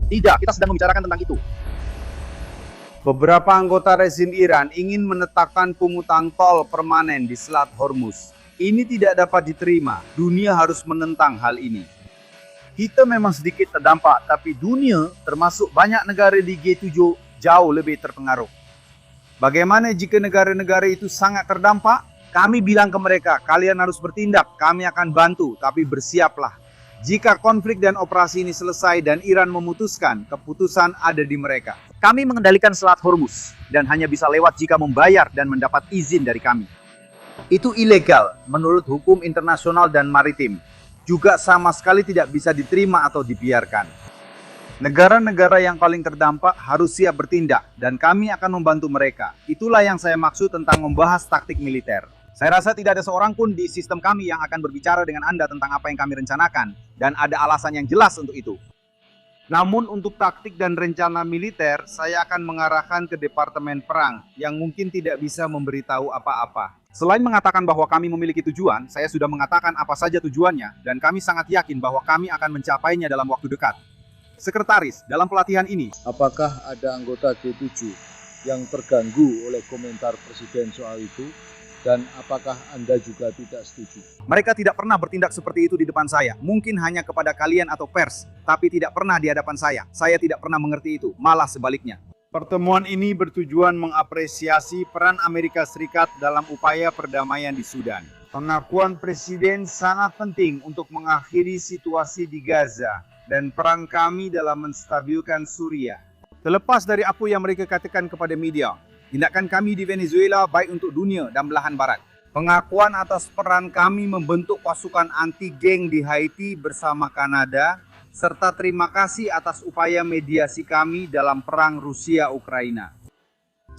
Tidak, kita sedang membicarakan tentang itu. Beberapa anggota rezim Iran ingin menetapkan pungutan tol permanen di Selat Hormuz. Ini tidak dapat diterima. Dunia harus menentang hal ini. Kita memang sedikit terdampak, tapi dunia, termasuk banyak negara di G7, jauh lebih terpengaruh. Bagaimana jika negara-negara itu sangat terdampak? Kami bilang ke mereka, kalian harus bertindak, kami akan bantu, tapi bersiaplah. Jika konflik dan operasi ini selesai dan Iran memutuskan, keputusan ada di mereka. Kami mengendalikan Selat Hormuz dan hanya bisa lewat jika membayar dan mendapat izin dari kami. Itu ilegal menurut hukum internasional dan maritim. Juga sama sekali tidak bisa diterima atau dibiarkan. Negara-negara yang paling terdampak harus siap bertindak dan kami akan membantu mereka. Itulah yang saya maksud tentang membahas taktik militer. Saya rasa tidak ada seorang pun di sistem kami yang akan berbicara dengan Anda tentang apa yang kami rencanakan, dan ada alasan yang jelas untuk itu. Namun untuk taktik dan rencana militer, saya akan mengarahkan ke Departemen Perang yang mungkin tidak bisa memberitahu apa-apa. Selain mengatakan bahwa kami memiliki tujuan, saya sudah mengatakan apa saja tujuannya, dan kami sangat yakin bahwa kami akan mencapainya dalam waktu dekat. Sekretaris, dalam pelatihan ini, apakah ada anggota G7 yang terganggu oleh komentar Presiden soal itu? Dan apakah Anda juga tidak setuju? Mereka tidak pernah bertindak seperti itu di depan saya. Mungkin hanya kepada kalian atau pers, tapi tidak pernah di hadapan saya. Saya tidak pernah mengerti itu, malah sebaliknya. Pertemuan ini bertujuan mengapresiasi peran Amerika Serikat dalam upaya perdamaian di Sudan. Pengakuan Presiden sangat penting untuk mengakhiri situasi di Gaza dan peran kami dalam menstabilkan Suriah. Terlepas dari apa yang mereka katakan kepada media, tindakan kami di Venezuela baik untuk dunia dan belahan barat. Pengakuan atas peran kami membentuk pasukan anti-geng di Haiti bersama Kanada, serta terima kasih atas upaya mediasi kami dalam perang Rusia-Ukraina.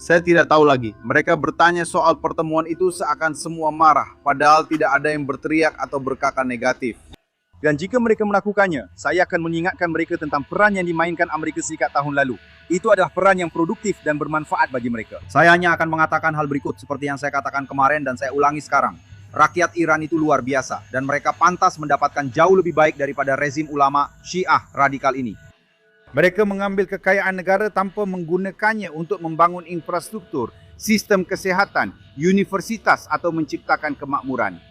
Saya tidak tahu lagi, mereka bertanya soal pertemuan itu seakan semua marah, padahal tidak ada yang berteriak atau berkata negatif. Dan jika mereka melakukannya, saya akan mengingatkan mereka tentang peran yang dimainkan Amerika Serikat tahun lalu. Itu adalah peran yang produktif dan bermanfaat bagi mereka. Saya hanya akan mengatakan hal berikut seperti yang saya katakan kemarin dan saya ulangi sekarang. Rakyat Iran itu luar biasa dan mereka pantas mendapatkan jauh lebih baik daripada rezim ulama Syiah radikal ini. Mereka mengambil kekayaan negara tanpa menggunakannya untuk membangun infrastruktur, sistem kesehatan, universitas atau menciptakan kemakmuran.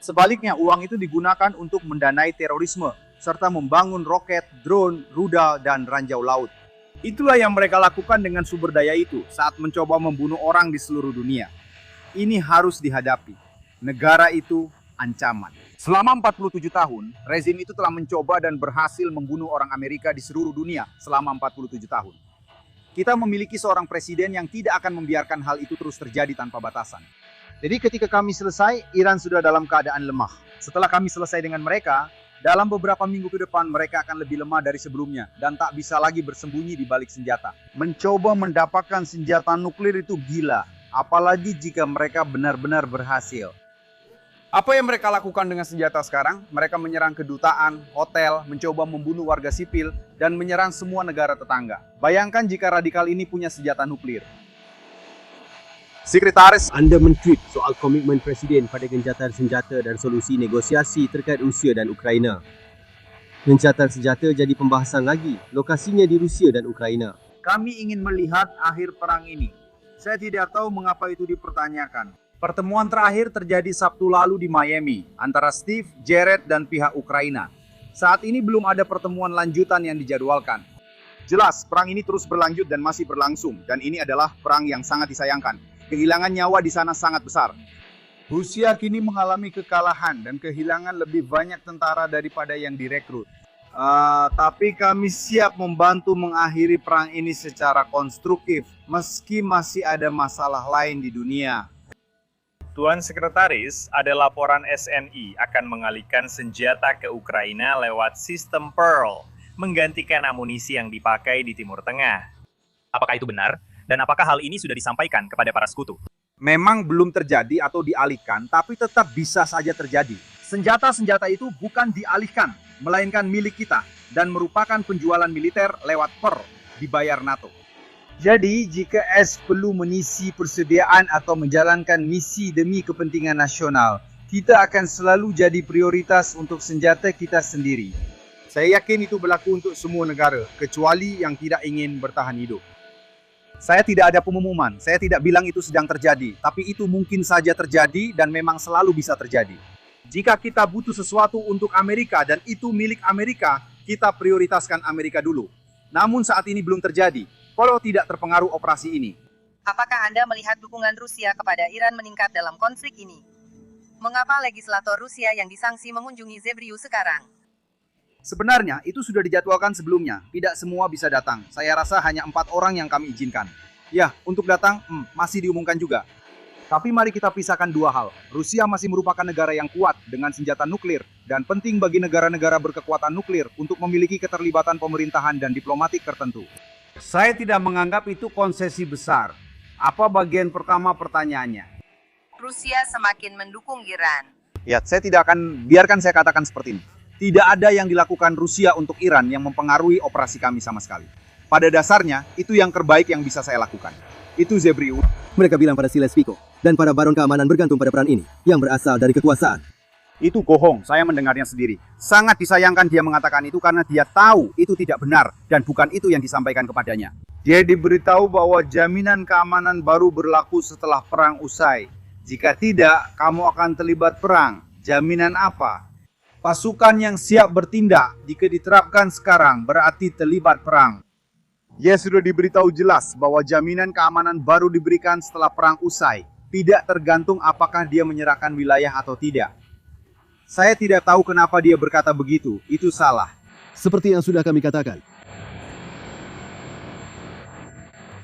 Sebaliknya, uang itu digunakan untuk mendanai terorisme, serta membangun roket, drone, rudal, dan ranjau laut. Itulah yang mereka lakukan dengan sumber daya itu saat mencoba membunuh orang di seluruh dunia. Ini harus dihadapi. Negara itu ancaman. Selama 47 tahun, rezim itu telah mencoba dan berhasil membunuh orang Amerika di seluruh dunia selama 47 tahun. Kita memiliki seorang presiden yang tidak akan membiarkan hal itu terus terjadi tanpa batasan. Jadi ketika kami selesai, Iran sudah dalam keadaan lemah. Setelah kami selesai dengan mereka, dalam beberapa minggu ke depan mereka akan lebih lemah dari sebelumnya dan tak bisa lagi bersembunyi di balik senjata. Mencoba mendapatkan senjata nuklir itu gila, apalagi jika mereka benar-benar berhasil. Apa yang mereka lakukan dengan senjata sekarang? Mereka menyerang kedutaan, hotel, mencoba membunuh warga sipil, dan menyerang semua negara tetangga. Bayangkan jika radikal ini punya senjata nuklir. Sekretaris, Anda mentweet soal komitmen Presiden pada gencatan senjata dan solusi negosiasi terkait Rusia dan Ukraina. Gencatan senjata jadi pembahasan lagi, lokasinya di Rusia dan Ukraina. Kami ingin melihat akhir perang ini. Saya tidak tahu mengapa itu dipertanyakan. pertemuan terakhir terjadi Sabtu lalu di Miami antara Steve, Jared, dan pihak Ukraina. Saat ini belum ada pertemuan lanjutan yang dijadwalkan. Jelas, perang ini terus berlanjut dan masih berlangsung, dan ini adalah perang yang sangat disayangkan. Kehilangan nyawa di sana sangat besar. Rusia kini mengalami kekalahan dan kehilangan lebih banyak tentara daripada yang direkrut. Tapi kami siap membantu mengakhiri perang ini secara konstruktif, meski masih ada masalah lain di dunia. Tuan Sekretaris, ada laporan SNI akan mengalihkan senjata ke Ukraina lewat sistem Pearl, menggantikan amunisi yang dipakai di Timur Tengah. Apakah itu benar? Dan apakah hal ini sudah disampaikan kepada para sekutu? Memang belum terjadi atau dialihkan, tapi tetap bisa saja terjadi. Senjata-senjata itu bukan dialihkan, melainkan milik kita, dan merupakan penjualan militer lewat Pearl, dibayar NATO. Jadi, jika S perlu mengisi persediaan atau menjalankan misi demi kepentingan nasional, kita akan selalu jadi prioritas untuk senjata kita sendiri. Saya yakin itu berlaku untuk semua negara, kecuali yang tidak ingin bertahan hidup. Saya tidak ada pengumuman, saya tidak bilang itu sedang terjadi, tapi itu mungkin saja terjadi dan memang selalu bisa terjadi. Jika kita butuh sesuatu untuk Amerika dan itu milik Amerika, kita prioritaskan Amerika dulu. Namun saat ini belum terjadi, kalau tidak terpengaruh operasi ini. Apakah Anda melihat dukungan Rusia kepada Iran meningkat dalam konflik ini? Mengapa legislator Rusia yang disangsi mengunjungi Zebriu sekarang? Sebenarnya itu sudah dijadwalkan sebelumnya, tidak semua bisa datang. Saya rasa hanya 4 orang yang kami izinkan. Ya, untuk datang, masih diumumkan juga. Tapi mari kita pisahkan dua hal. Rusia masih merupakan negara yang kuat dengan senjata nuklir, dan penting bagi negara-negara berkekuatan nuklir untuk memiliki keterlibatan pemerintahan dan diplomatik tertentu. Saya tidak menganggap itu konsesi besar. Apa bagian pertama pertanyaannya? Rusia semakin mendukung Iran. Ya, saya tidak akan biarkan saya katakan seperti ini. Tidak ada yang dilakukan Rusia untuk Iran yang mempengaruhi operasi kami sama sekali. Pada dasarnya, itu yang terbaik yang bisa saya lakukan. Itu Zebriu. Mereka bilang pada Siles Picot dan para baron keamanan bergantung pada peran ini yang berasal dari kekuasaan. Itu bohong, saya mendengarnya sendiri. Sangat disayangkan dia mengatakan itu karena dia tahu itu tidak benar dan bukan itu yang disampaikan kepadanya. Dia diberitahu bahwa jaminan keamanan baru berlaku setelah perang usai. Jika tidak, kamu akan terlibat perang. Jaminan apa? Pasukan yang siap bertindak jika diterapkan sekarang berarti terlibat perang. Dia sudah diberitahu jelas bahwa jaminan keamanan baru diberikan setelah perang usai. Tidak tergantung apakah dia menyerahkan wilayah atau tidak. Saya tidak tahu kenapa dia berkata begitu, itu salah. Seperti yang sudah kami katakan.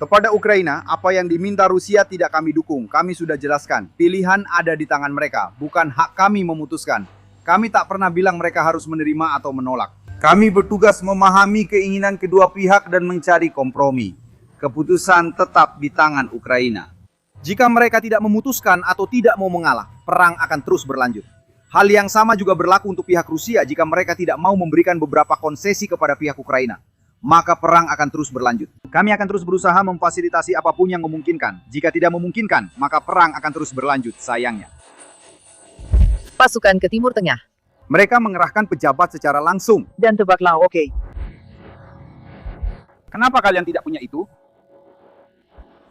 Kepada Ukraina, apa yang diminta Rusia tidak kami dukung. Kami sudah jelaskan, pilihan ada di tangan mereka, bukan hak kami memutuskan. Kami tak pernah bilang mereka harus menerima atau menolak. Kami bertugas memahami keinginan kedua pihak dan mencari kompromi. Keputusan tetap di tangan Ukraina. Jika mereka tidak memutuskan atau tidak mau mengalah, perang akan terus berlanjut. Hal yang sama juga berlaku untuk pihak Rusia jika mereka tidak mau memberikan beberapa konsesi kepada pihak Ukraina. Maka perang akan terus berlanjut. Kami akan terus berusaha memfasilitasi apapun yang memungkinkan. Jika tidak memungkinkan, maka perang akan terus berlanjut, sayangnya. Pasukan ke Timur Tengah. Mereka mengerahkan pejabat secara langsung. Dan tebaklah, oke. Kenapa kalian tidak punya itu?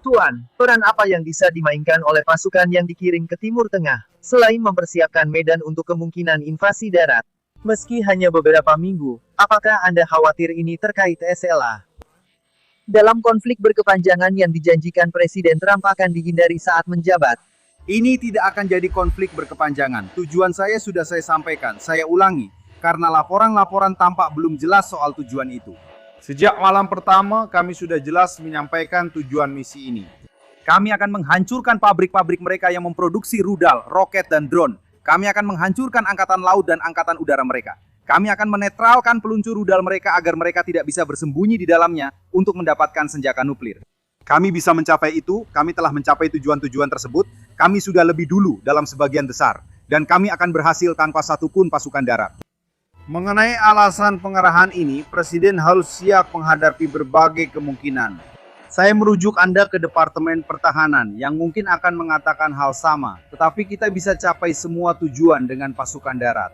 Tuan, peran apa yang bisa dimainkan oleh pasukan yang dikirim ke Timur Tengah, selain mempersiapkan medan untuk kemungkinan invasi darat? Meski hanya beberapa minggu, apakah Anda khawatir ini terkait SLA? Dalam konflik berkepanjangan yang dijanjikan Presiden Trump akan dihindari saat menjabat, Ini tidak akan jadi konflik berkepanjangan. Tujuan saya sudah saya sampaikan, saya ulangi, karena laporan-laporan tampak belum jelas soal tujuan itu. Sejak malam pertama, kami sudah jelas menyampaikan tujuan misi ini. Kami akan menghancurkan pabrik-pabrik mereka yang memproduksi rudal, roket, dan drone. Kami akan menghancurkan angkatan laut dan angkatan udara mereka. Kami akan menetralkan peluncur rudal mereka agar mereka tidak bisa bersembunyi di dalamnya untuk mendapatkan senjata nuklir. Kami bisa mencapai itu, kami telah mencapai tujuan-tujuan tersebut, kami sudah lebih dulu dalam sebagian besar, dan kami akan berhasil tanpa satupun pasukan darat. Mengenai alasan pengerahan ini, Presiden harus siap menghadapi berbagai kemungkinan. Saya merujuk Anda ke Departemen Pertahanan yang mungkin akan mengatakan hal sama, tetapi kita bisa capai semua tujuan dengan pasukan darat.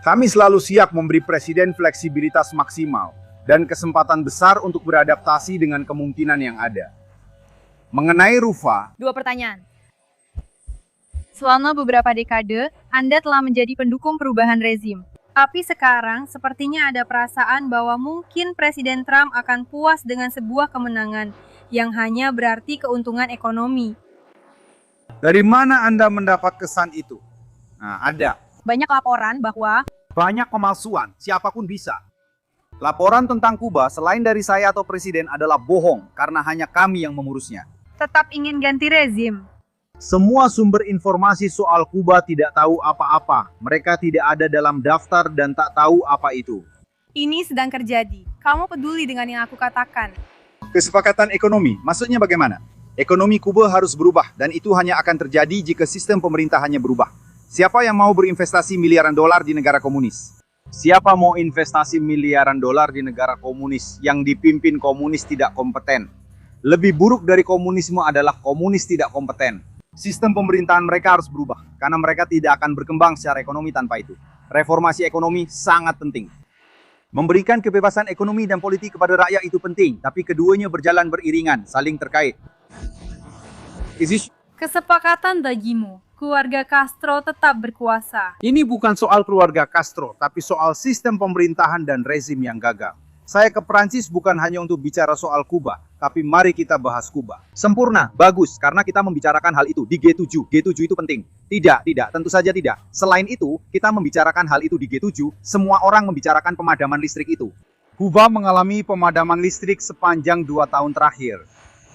Kami selalu siap memberi Presiden fleksibilitas maksimal dan kesempatan besar untuk beradaptasi dengan kemungkinan yang ada. Mengenai Rufa, 2 pertanyaan. Selama beberapa dekade, Anda telah menjadi pendukung perubahan rezim. Tapi sekarang, sepertinya ada perasaan bahwa mungkin Presiden Trump akan puas dengan sebuah kemenangan yang hanya berarti keuntungan ekonomi. Dari mana Anda mendapat kesan itu? Nah, ada. Banyak laporan bahwa banyak pemalsuan, siapapun bisa. Laporan tentang Kuba selain dari saya atau Presiden adalah bohong karena hanya kami yang mengurusnya. tetap ingin ganti rezim. Semua sumber informasi soal Kuba tidak tahu apa-apa. Mereka tidak ada dalam daftar dan tak tahu apa itu. Ini sedang terjadi. Kamu peduli dengan yang aku katakan. Kesepakatan ekonomi, maksudnya bagaimana? Ekonomi Kuba harus berubah dan itu hanya akan terjadi jika sistem pemerintahannya berubah. Siapa yang mau berinvestasi miliaran dolar di negara komunis? Siapa mau investasi miliaran dolar di negara komunis yang dipimpin komunis tidak kompeten? Lebih buruk dari komunisme adalah komunis tidak kompeten. Sistem pemerintahan mereka harus berubah, karena mereka tidak akan berkembang secara ekonomi tanpa itu. Reformasi ekonomi sangat penting. Memberikan kebebasan ekonomi dan politik kepada rakyat itu penting, tapi keduanya berjalan beriringan, saling terkait. Kesepakatan bagimu, keluarga Castro tetap berkuasa. Ini bukan soal keluarga Castro, tapi soal sistem pemerintahan dan rezim yang gagal. Saya ke Prancis bukan hanya untuk bicara soal Kuba, tapi mari kita bahas Kuba. Sempurna, bagus, karena kita membicarakan hal itu di G7. G7 itu penting. Tidak, tentu saja tidak. Selain itu, kita membicarakan hal itu di G7, semua orang membicarakan pemadaman listrik itu. Kuba mengalami pemadaman listrik sepanjang 2 tahun terakhir.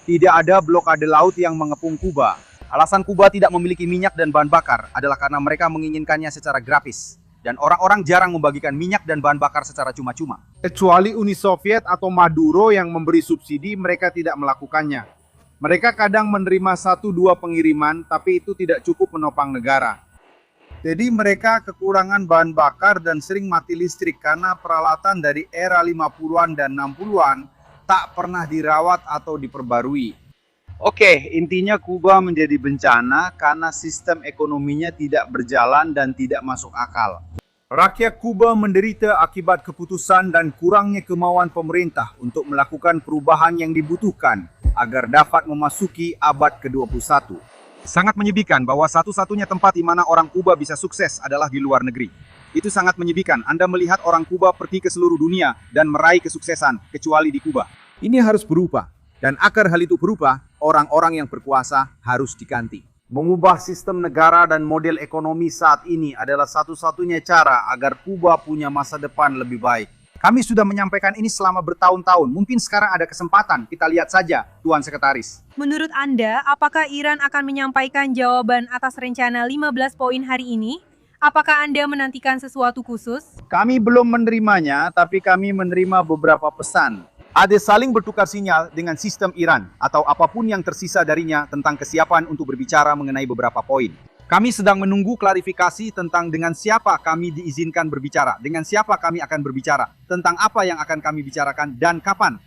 Tidak ada blokade laut yang mengepung Kuba. Alasan Kuba tidak memiliki minyak dan bahan bakar adalah karena mereka menginginkannya secara gratis. Dan orang-orang jarang membagikan minyak dan bahan bakar secara cuma-cuma. Kecuali Uni Soviet atau Maduro yang memberi subsidi, mereka tidak melakukannya. Mereka kadang menerima 1-2 pengiriman, tapi itu tidak cukup menopang negara. Jadi mereka kekurangan bahan bakar dan sering mati listrik karena peralatan dari era 50-an dan 60-an tak pernah dirawat atau diperbarui. Oke, intinya Kuba menjadi bencana karena sistem ekonominya tidak berjalan dan tidak masuk akal. Rakyat Kuba menderita akibat keputusan dan kurangnya kemauan pemerintah untuk melakukan perubahan yang dibutuhkan agar dapat memasuki abad ke-21. Sangat menyedihkan bahwa satu-satunya tempat di mana orang Kuba bisa sukses adalah di luar negeri. Itu sangat menyedihkan Anda melihat orang Kuba pergi ke seluruh dunia dan meraih kesuksesan, kecuali di Kuba. Ini harus berubah. Dan agar hal itu berubah, orang-orang yang berkuasa harus diganti. Mengubah sistem negara dan model ekonomi saat ini adalah satu-satunya cara agar Kuba punya masa depan lebih baik. Kami sudah menyampaikan ini selama bertahun-tahun. Mungkin sekarang ada kesempatan. Kita lihat saja, Tuan Sekretaris. Menurut Anda, apakah Iran akan menyampaikan jawaban atas rencana 15 poin hari ini? Apakah Anda menantikan sesuatu khusus? Kami belum menerimanya, tapi kami menerima beberapa pesan. Ada saling bertukar sinyal dengan sistem Iran atau apapun yang tersisa darinya tentang kesiapan untuk berbicara mengenai beberapa poin. Kami sedang menunggu klarifikasi tentang dengan siapa kami diizinkan berbicara, dengan siapa kami akan berbicara, tentang apa yang akan kami bicarakan, dan kapan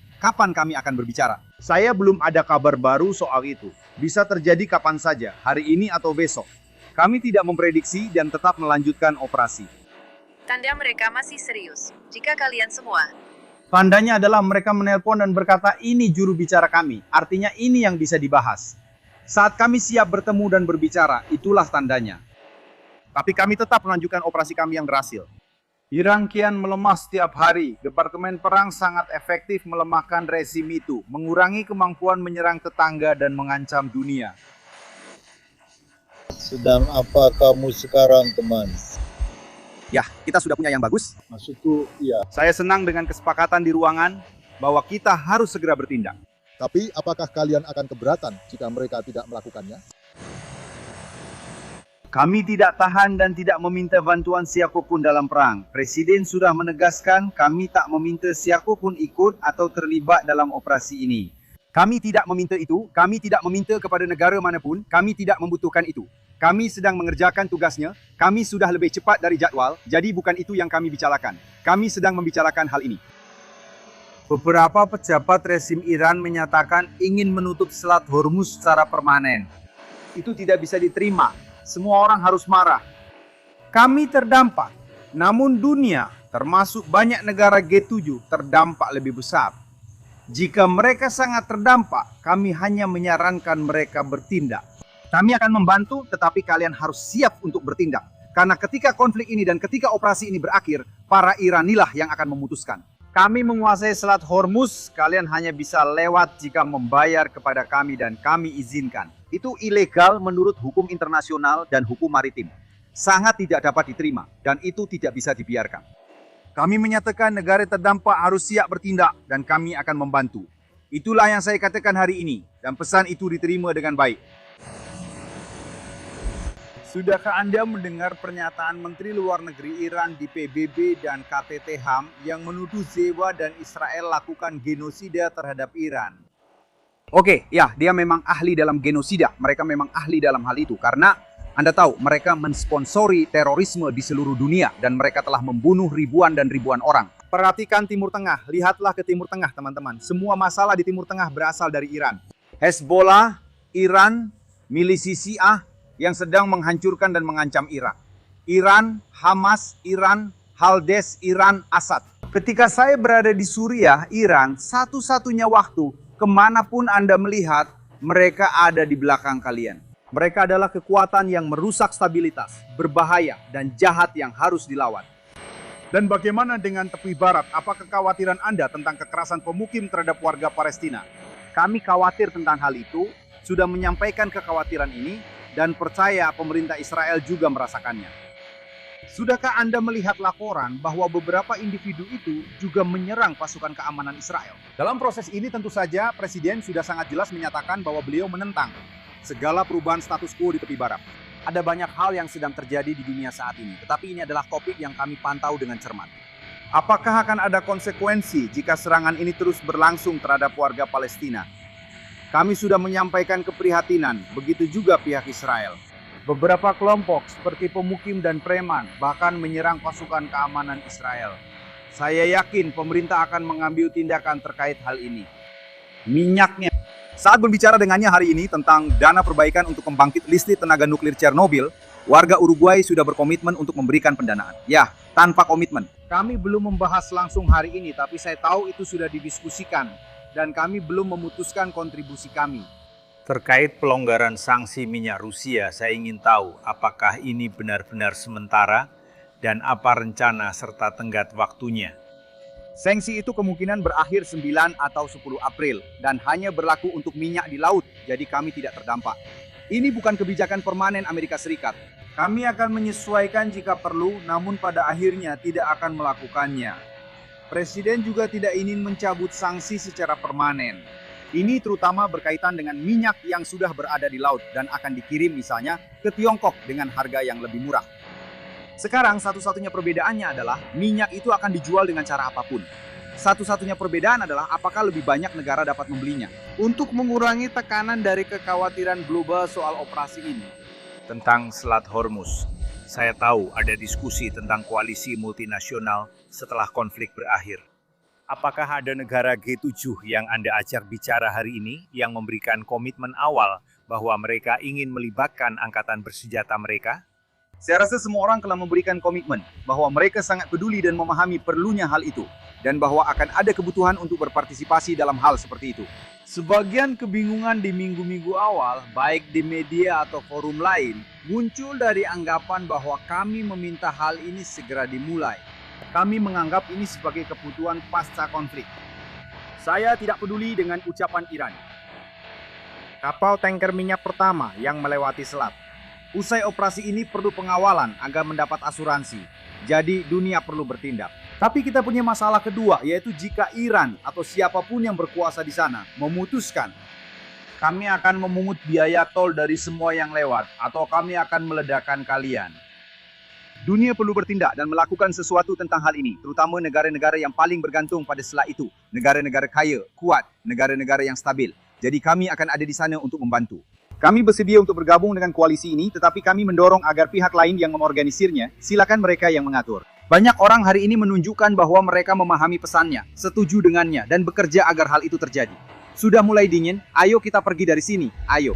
kami akan berbicara. Saya belum ada kabar baru soal itu. Bisa terjadi kapan saja, hari ini atau besok. Kami tidak memprediksi dan tetap melanjutkan operasi. Tanda mereka masih serius. Jika kalian semua Tandanya adalah mereka menelpon dan berkata ini juru bicara kami, artinya ini yang bisa dibahas. Saat kami siap bertemu dan berbicara, itulah tandanya. Tapi kami tetap melanjutkan operasi kami yang berhasil. Iran kian melemah setiap hari. Departemen Perang sangat efektif melemahkan rezim itu, mengurangi kemampuan menyerang tetangga dan mengancam dunia. Sedang apa kamu sekarang, teman? Ya, kita sudah punya yang bagus. Maksudku, iya. Saya senang dengan kesepakatan di ruangan bahwa kita harus segera bertindak. Tapi apakah kalian akan keberatan jika mereka tidak melakukannya? Kami tidak tahan dan tidak meminta bantuan siapapun dalam perang. Presiden sudah menegaskan kami tak meminta siapapun ikut atau terlibat dalam operasi ini. Kami tidak meminta itu, kami tidak meminta kepada negara manapun, kami tidak membutuhkan itu. Kami sedang mengerjakan tugasnya, kami sudah lebih cepat dari jadwal, jadi bukan itu yang kami bicarakan. Kami sedang membicarakan hal ini. Beberapa pejabat rezim Iran menyatakan ingin menutup Selat Hormuz secara permanen. Itu tidak bisa diterima. Semua orang harus marah. Kami terdampak, namun dunia, termasuk banyak negara G7, terdampak lebih besar. Jika mereka sangat terdampak, kami hanya menyarankan mereka bertindak. Kami akan membantu, tetapi kalian harus siap untuk bertindak. Karena ketika konflik ini dan ketika operasi ini berakhir, para Iranilah yang akan memutuskan. Kami menguasai Selat Hormuz, kalian hanya bisa lewat jika membayar kepada kami dan kami izinkan. Itu ilegal menurut hukum internasional dan hukum maritim. Sangat tidak dapat diterima, dan itu tidak bisa dibiarkan. Kami menyatakan negara terdampak harus siap bertindak, dan kami akan membantu. Itulah yang saya katakan hari ini, dan pesan itu diterima dengan baik. Sudahkah Anda mendengar pernyataan Menteri Luar Negeri Iran di PBB dan KTT HAM yang menuduh Zewa dan Israel lakukan genosida terhadap Iran? Oke, ya, dia memang ahli dalam genosida. Mereka memang ahli dalam hal itu. Karena Anda tahu, mereka mensponsori terorisme di seluruh dunia. Dan mereka telah membunuh ribuan dan ribuan orang. Perhatikan Timur Tengah. Lihatlah ke Timur Tengah, teman-teman. Semua masalah di Timur Tengah berasal dari Iran. Hezbollah, Iran, milisi Syiah yang sedang menghancurkan dan mengancam Irak. Iran, Hamas, Iran, Haldes Iran Assad. Ketika saya berada di Suriah, Iran, satu-satunya waktu kemanapun Anda melihat, mereka ada di belakang kalian. Mereka adalah kekuatan yang merusak stabilitas, berbahaya, dan jahat yang harus dilawan. Dan bagaimana dengan tepi barat? Apa kekhawatiran Anda tentang kekerasan pemukim terhadap warga Palestina? Kami khawatir tentang hal itu, sudah menyampaikan kekhawatiran ini, dan percaya pemerintah Israel juga merasakannya. Sudahkah Anda melihat laporan bahwa beberapa individu itu juga menyerang pasukan keamanan Israel? Dalam proses ini tentu saja Presiden sudah sangat jelas menyatakan bahwa beliau menentang segala perubahan status quo di tepi barat. Ada banyak hal yang sedang terjadi di dunia saat ini, tetapi ini adalah topik yang kami pantau dengan cermat. Apakah akan ada konsekuensi jika serangan ini terus berlangsung terhadap warga Palestina? Kami sudah menyampaikan keprihatinan, begitu juga pihak Israel. Beberapa kelompok seperti pemukim dan preman bahkan menyerang pasukan keamanan Israel. Saya yakin pemerintah akan mengambil tindakan terkait hal ini. Minyaknya. Saat berbicara dengannya hari ini tentang dana perbaikan untuk pembangkit listrik tenaga nuklir Chernobyl, warga Uruguay sudah berkomitmen untuk memberikan pendanaan. Ya, tanpa komitmen. Kami belum membahas langsung hari ini, tapi saya tahu itu sudah didiskusikan. Dan kami belum memutuskan kontribusi kami. Terkait pelonggaran sanksi minyak Rusia, saya ingin tahu apakah ini benar-benar sementara dan apa rencana serta tenggat waktunya. Sanksi itu kemungkinan berakhir 9 atau 10 April dan hanya berlaku untuk minyak di laut, jadi kami tidak terdampak. Ini bukan kebijakan permanen Amerika Serikat. Kami akan menyesuaikan jika perlu, namun pada akhirnya tidak akan melakukannya. Presiden juga tidak ingin mencabut sanksi secara permanen. Ini terutama berkaitan dengan minyak yang sudah berada di laut dan akan dikirim misalnya ke Tiongkok dengan harga yang lebih murah. Sekarang satu-satunya perbedaannya adalah minyak itu akan dijual dengan cara apapun. Satu-satunya perbedaan adalah apakah lebih banyak negara dapat membelinya. Untuk mengurangi tekanan dari kekhawatiran global soal operasi ini. Tentang Selat Hormuz, saya tahu ada diskusi tentang koalisi multinasional setelah konflik berakhir. Apakah ada negara G7 yang Anda ajak bicara hari ini yang memberikan komitmen awal bahwa mereka ingin melibatkan angkatan bersenjata mereka? Saya rasa semua orang telah memberikan komitmen bahwa mereka sangat peduli dan memahami perlunya hal itu, dan bahwa akan ada kebutuhan untuk berpartisipasi dalam hal seperti itu. Sebagian kebingungan di minggu-minggu awal, baik di media atau forum lain, muncul dari anggapan bahwa kami meminta hal ini segera dimulai. Kami menganggap ini sebagai kebutuhan pasca konflik. Saya tidak peduli dengan ucapan Iran. Kapal tanker minyak pertama yang melewati selat. Usai operasi ini perlu pengawalan agar mendapat asuransi. Jadi dunia perlu bertindak. Tapi kita punya masalah kedua, yaitu jika Iran atau siapapun yang berkuasa di sana memutuskan kami akan memungut biaya tol dari semua yang lewat, atau kami akan meledakkan kalian. Dunia perlu bertindak dan melakukan sesuatu tentang hal ini, terutama negara-negara yang paling bergantung pada selat itu. Negara-negara kaya, kuat, negara-negara yang stabil. Jadi kami akan ada di sana untuk membantu. Kami bersedia untuk bergabung dengan koalisi ini, tetapi kami mendorong agar pihak lain yang mengorganisirnya, silakan mereka yang mengatur. Banyak orang hari ini menunjukkan bahwa mereka memahami pesannya, setuju dengannya, dan bekerja agar hal itu terjadi. Sudah mulai dingin, ayo kita pergi dari sini, ayo.